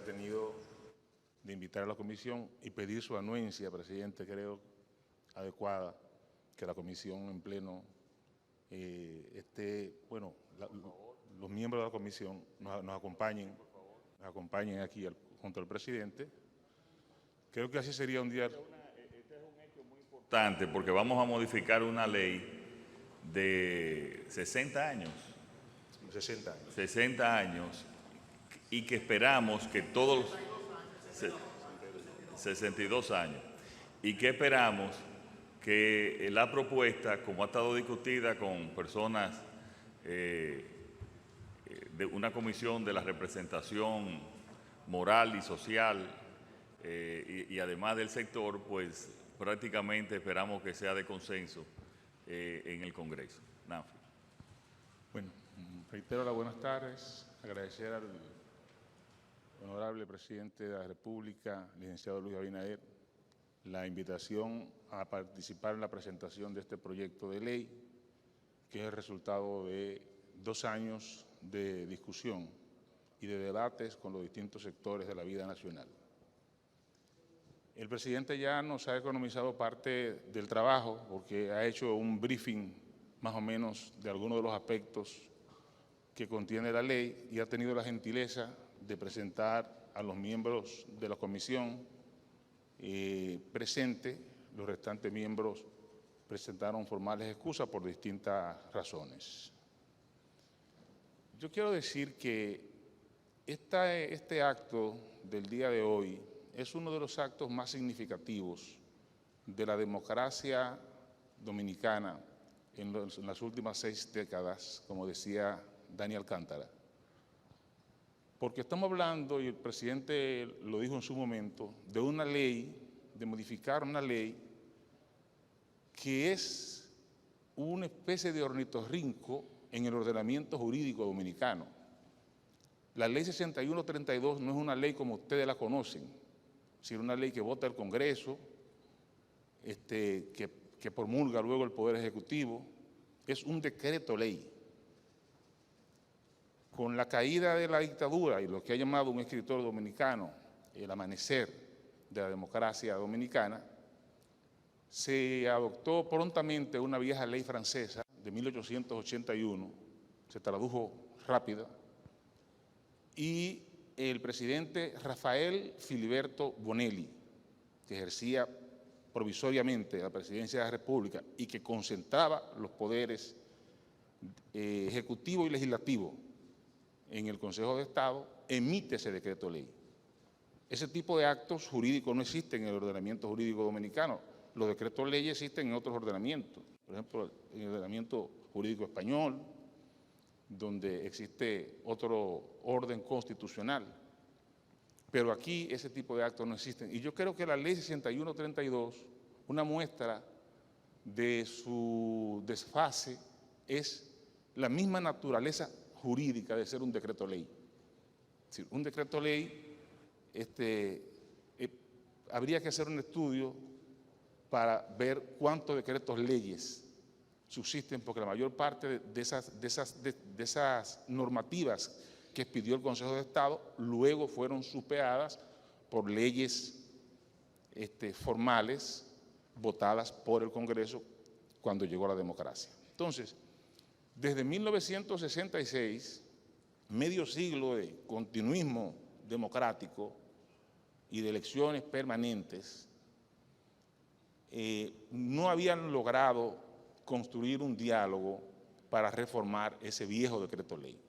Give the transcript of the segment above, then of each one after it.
tenido de invitar a la comisión y pedir su anuencia, presidente, creo adecuada que la comisión en pleno los miembros de la comisión nos acompañen aquí junto al presidente. Creo que así sería un día. Este es un hecho muy importante porque vamos a modificar una ley de 60 años. 60 años. 60 años y que esperamos que todos 62 años y que esperamos que la propuesta, como ha estado discutida con personas de una comisión de la representación moral y social y además del sector, pues prácticamente esperamos que sea de consenso en el Congreso. Nanfi. Bueno, reitero las buenas tardes, agradecer al honorable presidente de la República, licenciado Luis Abinader, la invitación a participar en la presentación de este proyecto de ley, que es el resultado de 2 años de discusión y de debates con los distintos sectores de la vida nacional. El presidente ya nos ha economizado parte del trabajo porque ha hecho un briefing más o menos de algunos de los aspectos que contiene la ley y ha tenido la gentileza de presentar a los miembros de la comisión presente. Los restantes miembros presentaron formales excusas por distintas razones. Yo quiero decir que este acto del día de hoy es uno de los actos más significativos de la democracia dominicana en las últimas 6 décadas, como decía Dani Alcántara. Porque estamos hablando, y el presidente lo dijo en su momento, de una ley, de modificar una ley que es una especie de ornitorrinco en el ordenamiento jurídico dominicano. La ley 6132 no es una ley como ustedes la conocen, sino una ley que vota el Congreso, que promulga luego el Poder Ejecutivo. Es un decreto ley. Con la caída de la dictadura y lo que ha llamado un escritor dominicano el amanecer de la democracia dominicana, se adoptó prontamente una vieja ley francesa de 1881, se tradujo rápida, y el presidente Rafael Filiberto Bonelli, que ejercía provisoriamente la presidencia de la República y que concentraba los poderes ejecutivo y legislativo en el Consejo de Estado, emite ese decreto ley. Ese tipo de actos jurídicos no existen en el ordenamiento jurídico dominicano. Los decretos leyes existen en otros ordenamientos, por ejemplo, en el ordenamiento jurídico español, donde existe otro orden constitucional. Pero aquí ese tipo de actos no existen. Y yo creo que la ley 6132, una muestra de su desfase, es la misma naturaleza jurídica de ser un decreto ley. Es decir, un decreto ley, habría que hacer un estudio para ver cuántos decretos leyes subsisten, porque la mayor parte de esas normativas que expidió el Consejo de Estado luego fueron superadas por leyes formales votadas por el Congreso cuando llegó la democracia. Entonces, desde 1966, medio siglo de continuismo democrático y de elecciones permanentes, no habían logrado construir un diálogo para reformar ese viejo decreto ley.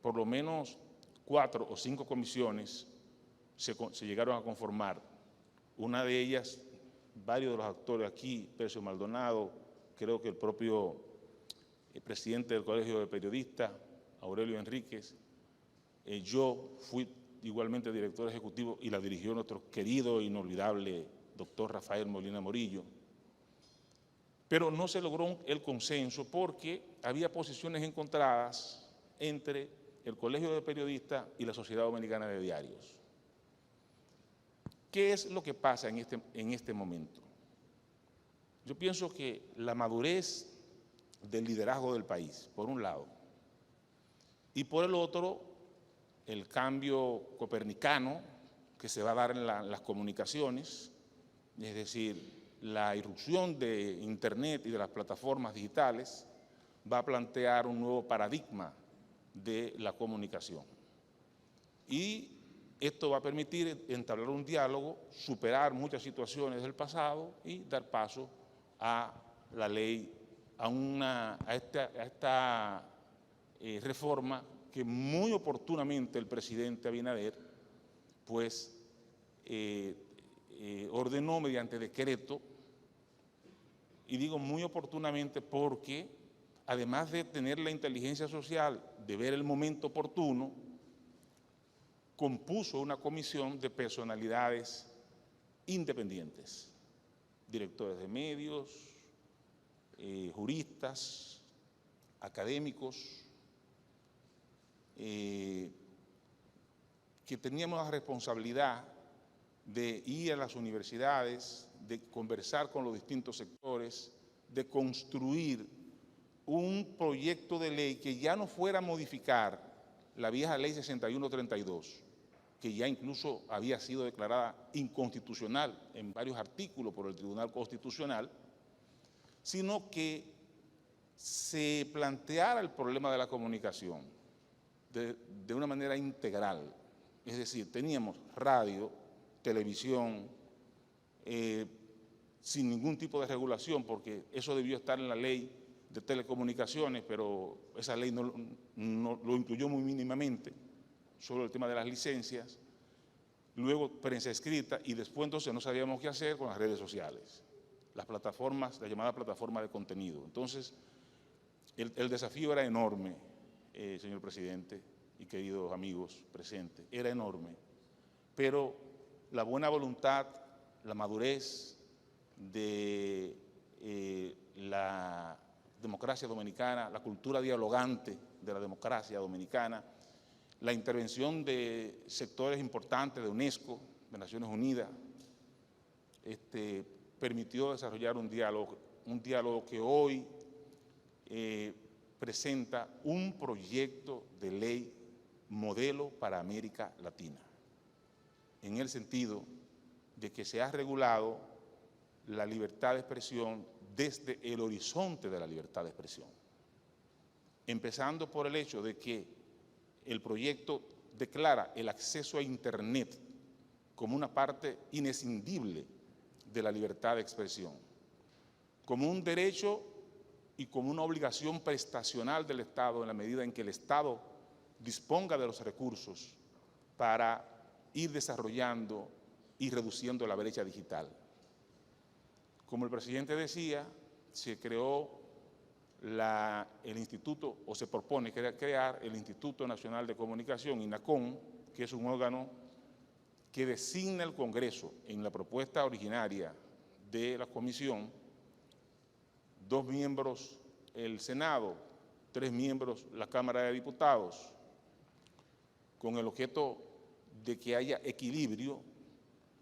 Por lo menos 4 o 5 comisiones se llegaron a conformar. Una de ellas, varios de los actores aquí, Percio Maldonado, creo que el propio presidente del Colegio de Periodistas, Aurelio Enríquez, yo fui igualmente director ejecutivo y la dirigió nuestro querido e inolvidable doctor Rafael Molina Morillo. Pero no se logró el consenso porque había posiciones encontradas entre el Colegio de Periodistas y la Sociedad Dominicana de Diarios. ¿Qué es lo que pasa en este momento? Yo pienso que la madurez del liderazgo del país, por un lado, y por el otro, el cambio copernicano que se va a dar en las comunicaciones, es decir, la irrupción de Internet y de las plataformas digitales va a plantear un nuevo paradigma de la comunicación. Y esto va a permitir entablar un diálogo, superar muchas situaciones del pasado y dar paso a la ley, a esta reforma que muy oportunamente el presidente Abinader pues ordenó mediante decreto, y digo muy oportunamente porque además de tener la inteligencia social de ver el momento oportuno, compuso una comisión de personalidades independientes, directores de medios, juristas, académicos, que teníamos la responsabilidad de ir a las universidades, de conversar con los distintos sectores, de construir un proyecto de ley que ya no fuera a modificar la vieja ley 6132, que ya incluso había sido declarada inconstitucional en varios artículos por el Tribunal Constitucional, sino que se planteara el problema de la comunicación de una manera integral. Es decir, teníamos radio, televisión, sin ningún tipo de regulación, porque eso debió estar en la ley de telecomunicaciones, pero esa ley no lo incluyó muy mínimamente, solo el tema de las licencias, luego prensa escrita, y después entonces no sabíamos qué hacer con las redes sociales, las plataformas, la llamada plataforma de contenido. Entonces, el desafío era enorme, señor presidente y queridos amigos presentes, era enorme, pero la buena voluntad, la madurez de la democracia dominicana, la cultura dialogante de la democracia dominicana, la intervención de sectores importantes de UNESCO, de Naciones Unidas, permitió desarrollar un diálogo que hoy presenta un proyecto de ley modelo para América Latina, en el sentido de que se ha regulado la libertad de expresión desde el horizonte de la libertad de expresión, empezando por el hecho de que el proyecto declara el acceso a Internet como una parte inescindible de la libertad de expresión, como un derecho y como una obligación prestacional del Estado en la medida en que el Estado disponga de los recursos para ir desarrollando y reduciendo la brecha digital. Como el presidente decía, se creó el instituto, o se propone crear el Instituto Nacional de Comunicación, INACOM, que es un órgano que designa el Congreso en la propuesta originaria de la comisión, 2 miembros el Senado, 3 miembros la Cámara de Diputados, con el objeto de que haya equilibrio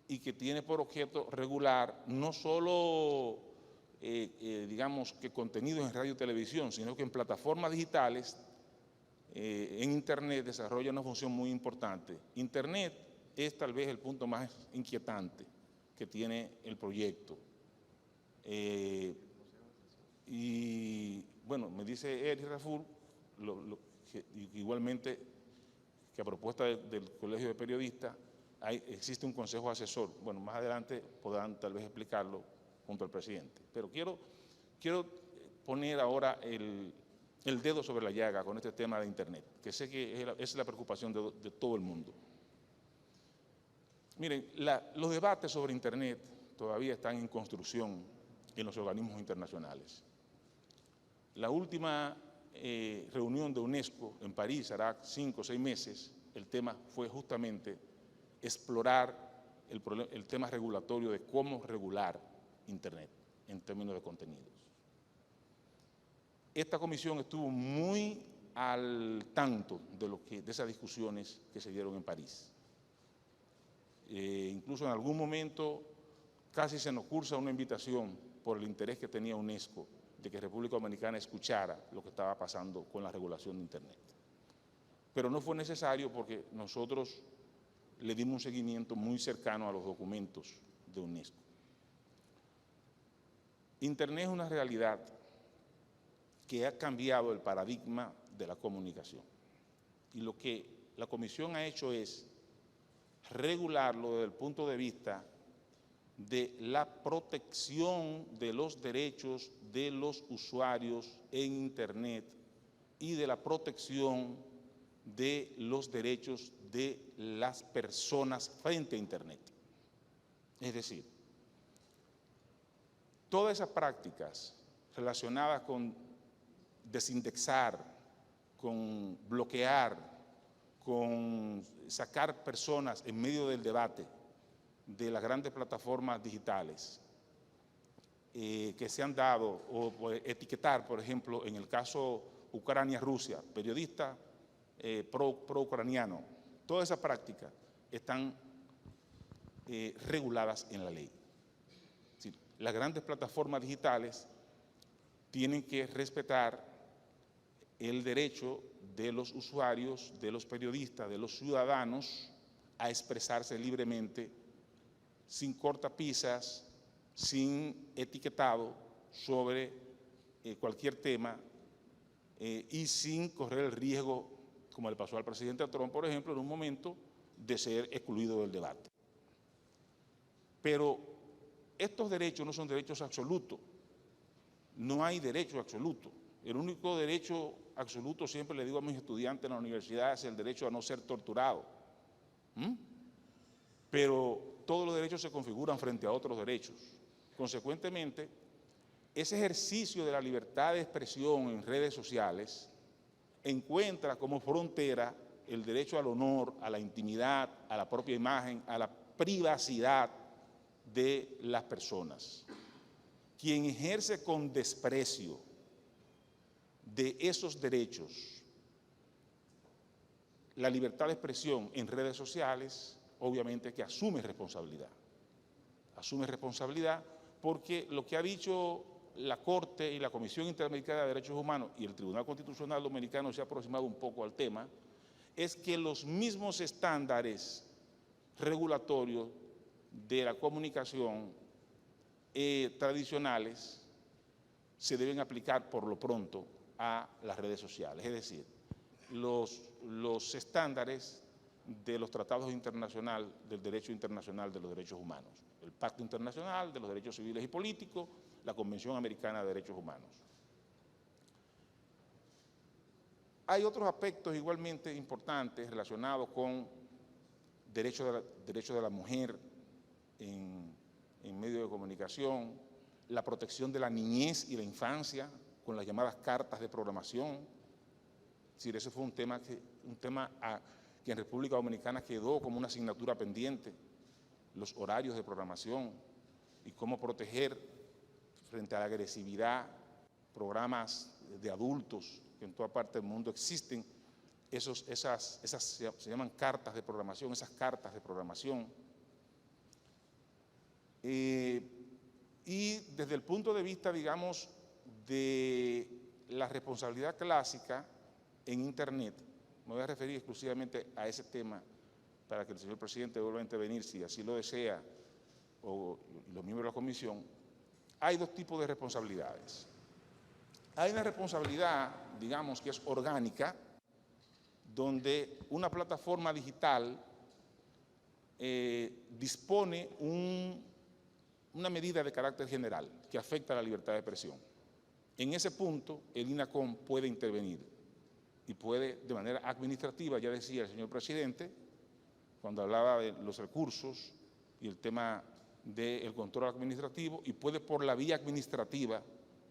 y que tiene por objeto regular no solo, digamos, que contenidos en radio y televisión, sino que en plataformas digitales, en Internet, desarrolla una función muy importante. Internet es tal vez el punto más inquietante que tiene el proyecto. Y bueno, me dice Eri Raful, igualmente, que a propuesta del Colegio de Periodistas existe un consejo asesor. Bueno, más adelante podrán tal vez explicarlo junto al presidente. Pero quiero poner ahora el dedo sobre la llaga con este tema de Internet, que sé que es la preocupación de todo el mundo. Miren, los debates sobre Internet todavía están en construcción en los organismos internacionales. La última reunión de UNESCO en París, hará 5 o 6 meses, el tema fue justamente explorar el tema regulatorio de cómo regular Internet en términos de contenidos. Esta comisión estuvo muy al tanto de esas discusiones que se dieron en París. Incluso en algún momento casi se nos cursa una invitación por el interés que tenía UNESCO de que República Dominicana escuchara lo que estaba pasando con la regulación de Internet. pero no fue necesario porque nosotros le dimos un seguimiento muy cercano a los documentos de UNESCO. Internet es una realidad que ha cambiado el paradigma de la comunicación. Y lo que la Comisión ha hecho es regularlo desde el punto de vista de la protección de los derechos de los usuarios en Internet y de la protección de los derechos de las personas frente a Internet. Es decir, todas esas prácticas relacionadas con desindexar, con bloquear, con sacar personas en medio del debate de las grandes plataformas digitales que se han dado, o etiquetar, por ejemplo, en el caso Ucrania-Rusia, periodista pro-ucraniano, todas esas prácticas están reguladas en la ley. Es decir, las grandes plataformas digitales tienen que respetar el derecho de los usuarios, de los periodistas, de los ciudadanos a expresarse libremente, sin cortapisas, sin etiquetado sobre cualquier tema y sin correr el riesgo, como le pasó al presidente Trump, por ejemplo, en un momento de ser excluido del debate. Pero estos derechos no son derechos absolutos. No hay derecho absoluto. El único derecho absoluto, siempre le digo a mis estudiantes en la universidad, es el derecho a no ser torturado. Pero todos los derechos se configuran frente a otros derechos. Consecuentemente, ese ejercicio de la libertad de expresión en redes sociales encuentra como frontera el derecho al honor, a la intimidad, a la propia imagen, a la privacidad de las personas. Quien ejerce con desprecio de esos derechos la libertad de expresión en redes sociales, obviamente que asume responsabilidad. Asume responsabilidad porque lo que ha dicho la Corte y la Comisión Interamericana de Derechos Humanos y el Tribunal Constitucional Dominicano se ha aproximado un poco al tema, es que los mismos estándares regulatorios de la comunicación tradicionales se deben aplicar por lo pronto a las redes sociales. Es decir, los estándares de los tratados internacionales del derecho internacional de los derechos humanos, el Pacto Internacional de los Derechos Civiles y Políticos, la Convención Americana de Derechos Humanos. Hay otros aspectos igualmente importantes relacionados con derechos de la mujer en medios de comunicación, la protección de la niñez y la infancia con las llamadas cartas de programación. Es decir, ese fue un tema que en República Dominicana quedó como una asignatura pendiente, los horarios de programación y cómo proteger frente a la agresividad, programas de adultos que en toda parte del mundo existen, esas se llaman cartas de programación, esas cartas de programación. Y desde el punto de vista, digamos, de la responsabilidad clásica en Internet, me voy a referir exclusivamente a ese tema para que el señor presidente vuelva a intervenir si así lo desea, o los miembros de la comisión. Hay dos tipos de responsabilidades. Hay una responsabilidad, digamos, que es orgánica, donde una plataforma digital dispone una medida de carácter general que afecta a la libertad de expresión. En ese punto, el INACOM puede intervenir y puede, de manera administrativa, ya decía el señor presidente, cuando hablaba de los recursos y el tema del control administrativo, y puede por la vía administrativa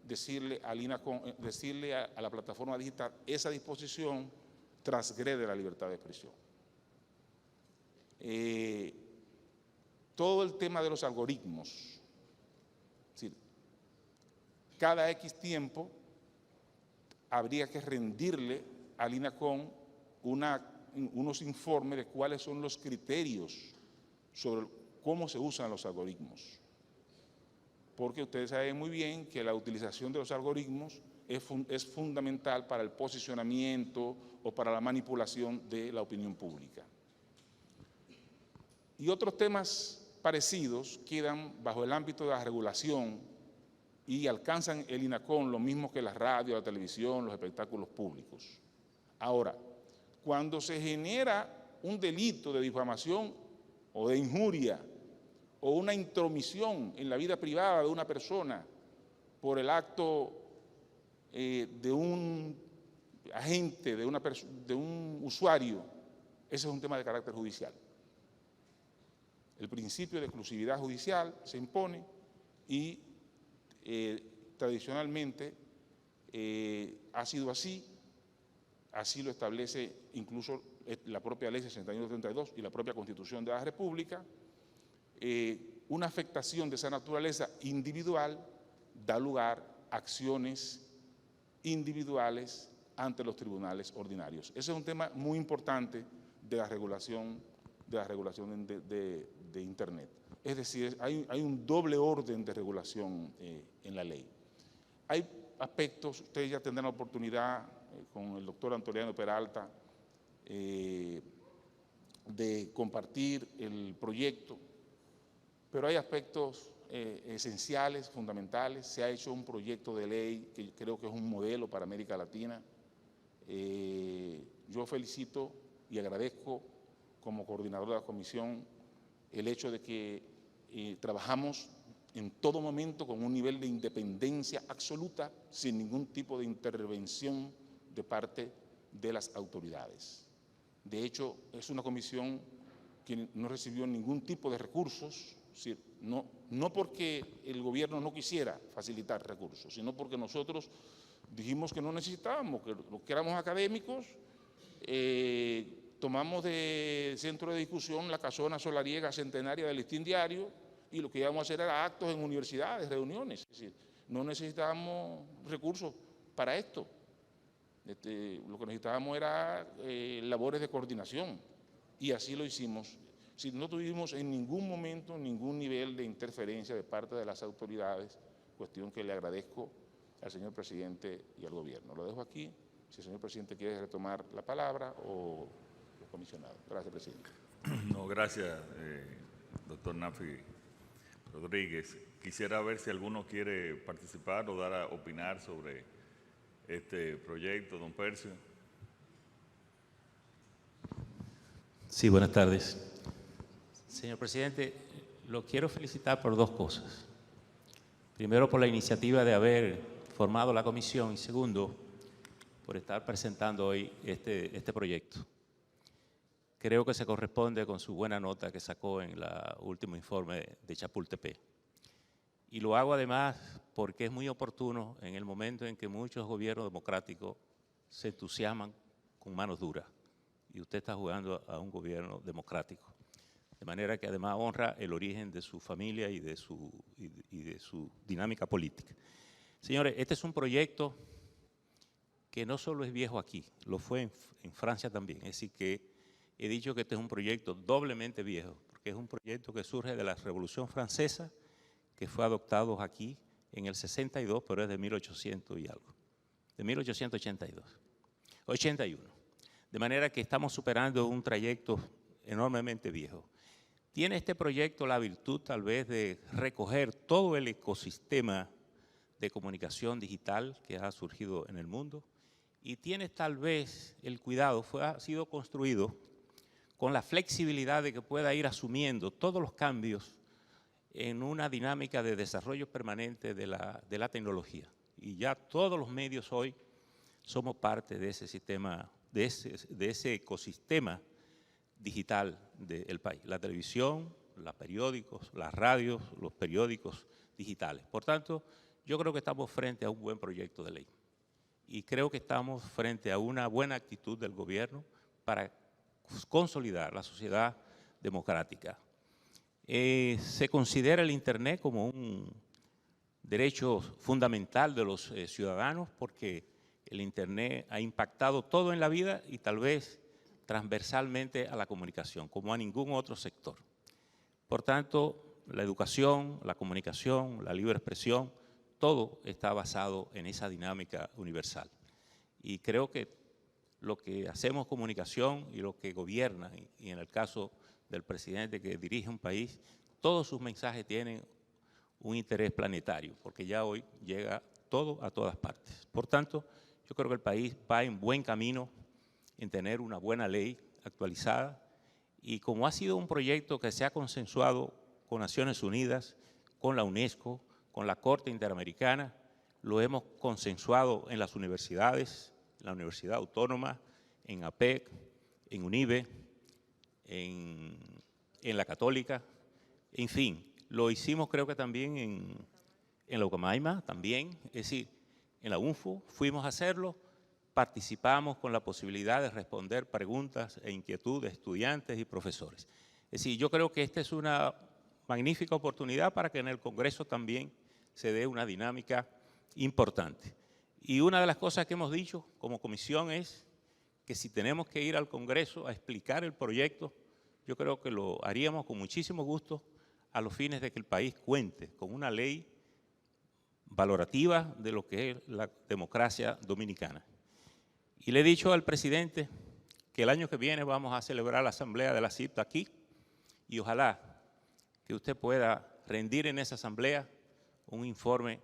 decirle al INACOM, decirle a la plataforma digital, esa disposición transgrede la libertad de expresión. Todo el tema de los algoritmos, es decir, cada X tiempo habría que rendirle al INACOM unos informes de cuáles son los criterios sobre cómo se usan los algoritmos. Porque ustedes saben muy bien que la utilización de los algoritmos es fundamental para el posicionamiento o para la manipulación de la opinión pública. Y otros temas parecidos quedan bajo el ámbito de la regulación y alcanzan el INACON lo mismo que la radio, la televisión, los espectáculos públicos. Ahora, cuando se genera un delito de difamación o de injuria o una intromisión en la vida privada de una persona por el acto de un agente, de un usuario, ese es un tema de carácter judicial. El principio de exclusividad judicial se impone y tradicionalmente ha sido así lo establece incluso la propia Ley 6132 y la propia Constitución de la República. Una afectación de esa naturaleza individual da lugar a acciones individuales ante los tribunales ordinarios. Ese es un tema muy importante de la regulación de Internet. Es decir, hay un doble orden de regulación en la ley. Hay aspectos, ustedes ya tendrán la oportunidad con el doctor Antoliano Peralta de compartir el proyecto, pero hay aspectos esenciales, fundamentales. Se ha hecho un proyecto de ley que creo que es un modelo para América Latina. Yo felicito y agradezco como coordinador de la comisión el hecho de que trabajamos en todo momento con un nivel de independencia absoluta, sin ningún tipo de intervención de parte de las autoridades. De hecho, es una comisión que no recibió ningún tipo de recursos, no porque el gobierno no quisiera facilitar recursos, sino porque nosotros dijimos que no necesitábamos, que los que éramos académicos, tomamos de centro de discusión la casona solariega centenaria del Listín Diario y lo que íbamos a hacer era actos en universidades, reuniones. Es decir, no necesitábamos recursos para esto. Lo que necesitábamos era labores de coordinación y así lo hicimos. No tuvimos en ningún momento ningún nivel de interferencia de parte de las autoridades, cuestión que le agradezco al señor presidente y al gobierno. Lo dejo aquí, si el señor presidente quiere retomar la palabra o los comisionados. Gracias, presidente. No, gracias, doctor Nafi Rodríguez. Quisiera ver si alguno quiere participar o dar a opinar sobre este proyecto, don Percio. Sí, buenas tardes. Señor presidente, lo quiero felicitar por dos cosas. Primero, por la iniciativa de haber formado la comisión y segundo, por estar presentando hoy este proyecto. Creo que se corresponde con su buena nota que sacó en el último informe de Chapultepec. Y lo hago además porque es muy oportuno en el momento en que muchos gobiernos democráticos se entusiasman con manos duras. Y usted está jugando a un gobierno democrático. De manera que además honra el origen de su familia y de su dinámica política. Señores, este es un proyecto que no solo es viejo aquí, lo fue en Francia también. Es decir, que he dicho que este es un proyecto doblemente viejo, porque es un proyecto que surge de la Revolución Francesa, que fue adoptado aquí en el 62, pero es de 1800 y algo, de 1882, 81. De manera que estamos superando un trayecto enormemente viejo. Tiene este proyecto la virtud tal vez de recoger todo el ecosistema de comunicación digital que ha surgido en el mundo y tiene tal vez el cuidado, ha sido construido con la flexibilidad de que pueda ir asumiendo todos los cambios en una dinámica de desarrollo permanente de la tecnología. Y ya todos los medios hoy somos parte de ese sistema, de ese ecosistema digital del país. La televisión, los periódicos, las radios, los periódicos digitales. Por tanto, yo creo que estamos frente a un buen proyecto de ley. Y creo que estamos frente a una buena actitud del gobierno para consolidar la sociedad democrática. Se considera el Internet como un derecho fundamental de los ciudadanos porque el Internet ha impactado todo en la vida y tal vez transversalmente a la comunicación, como a ningún otro sector. Por tanto, la educación, la comunicación, la libre expresión, todo está basado en esa dinámica universal. Y creo que lo que hacemos comunicación y lo que gobierna, y en el caso del presidente que dirige un país, todos sus mensajes tienen un interés planetario, porque ya hoy llega todo a todas partes. Por tanto, yo creo que el país va en buen camino en tener una buena ley actualizada, y como ha sido un proyecto que se ha consensuado con Naciones Unidas, con la UNESCO, con la Corte Interamericana, lo hemos consensuado en las universidades, en la Universidad Autónoma, en APEC, en UNIBE, en la Católica, en fin, lo hicimos creo que también en la Ucamaima, también, es decir, en la UNFU fuimos a hacerlo, participamos con la posibilidad de responder preguntas e inquietudes de estudiantes y profesores. Es decir, yo creo que esta es una magnífica oportunidad para que en el Congreso también se dé una dinámica importante. Y una de las cosas que hemos dicho como comisión es que si tenemos que ir al Congreso a explicar el proyecto, yo creo que lo haríamos con muchísimo gusto a los fines de que el país cuente con una ley valorativa de lo que es la democracia dominicana. Y le he dicho al presidente que el año que viene vamos a celebrar la asamblea de la CIP aquí, y ojalá que usted pueda rendir en esa asamblea un informe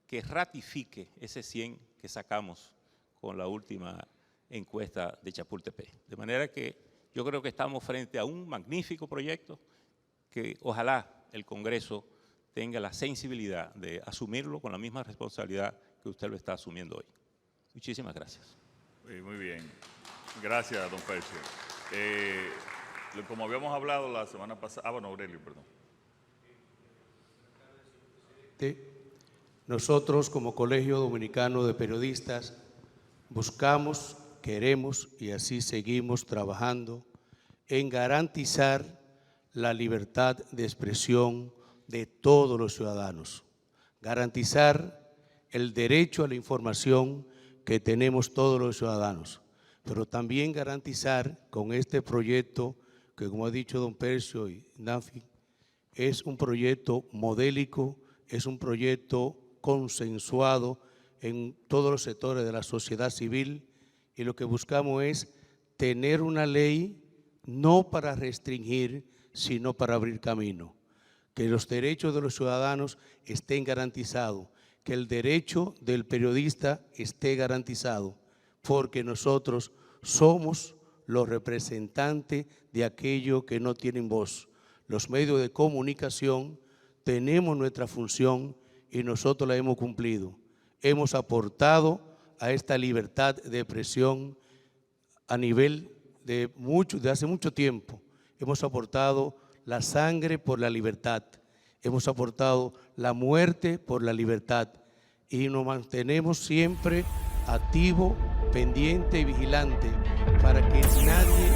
que ratifique ese 100 que sacamos con la última encuesta de Chapultepec. De manera que yo creo que estamos frente a un magnífico proyecto que ojalá el Congreso tenga la sensibilidad de asumirlo con la misma responsabilidad que usted lo está asumiendo hoy. Muchísimas gracias. Muy bien. Gracias, don Percio. Como habíamos hablado la semana pasada... bueno, Aurelio, perdón. Nosotros, como Colegio Dominicano de Periodistas, buscamos, queremos y así seguimos trabajando en garantizar la libertad de expresión de todos los ciudadanos, garantizar el derecho a la información que tenemos todos los ciudadanos, pero también garantizar con este proyecto que, como ha dicho don Percio y Nafi, es un proyecto modélico, es un proyecto consensuado en todos los sectores de la sociedad civil, y lo que buscamos es tener una ley no para restringir, sino para abrir camino, que los derechos de los ciudadanos estén garantizados, que el derecho del periodista esté garantizado, porque nosotros somos los representantes de aquellos que no tienen voz. Los medios de comunicación tenemos nuestra función y nosotros la hemos cumplido. Hemos aportado a esta libertad de expresión a nivel de hace mucho tiempo. Hemos aportado la sangre por la libertad, hemos aportado la muerte por la libertad, y nos mantenemos siempre activo, pendiente y vigilante para que nadie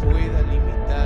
pueda limitar